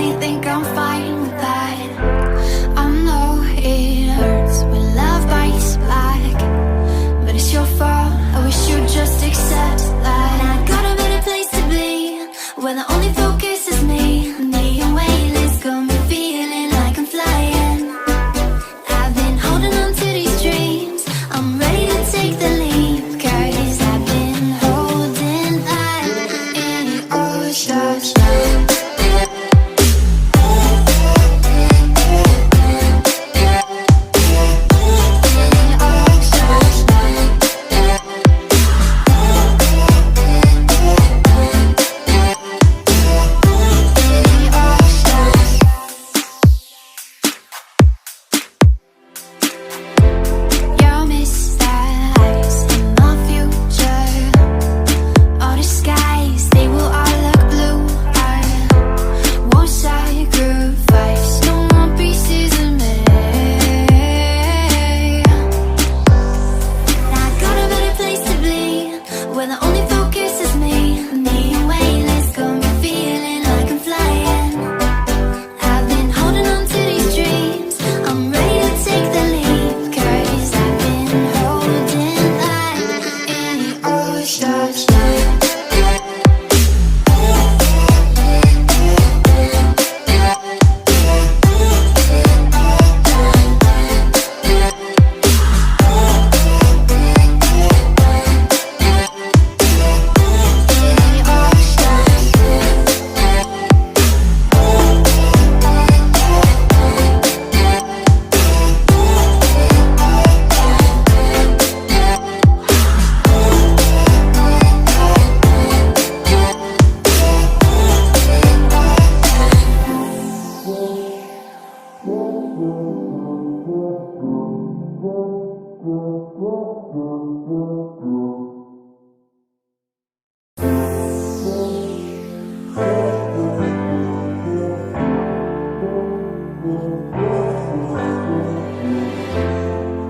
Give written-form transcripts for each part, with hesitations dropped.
finally think I'm fine with that. I know it hurts when love bites back, but it's your fault, I wish you'd just accept that. I got a better place to be, where the only focus is me. Me and weightless got me feeling like I'm flying. I've been holding on to these dreams, I'm ready to take the leap, 'cause I've been holding on in your stars.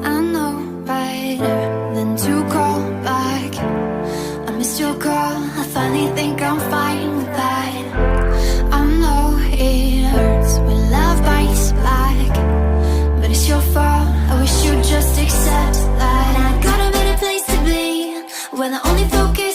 I know better than to call back. I missed your call, I finally think I'm fine with that. I know it hurts when love bites back, but it's your fault, I wish you'd just accept that. I got a better place to be, where the only focus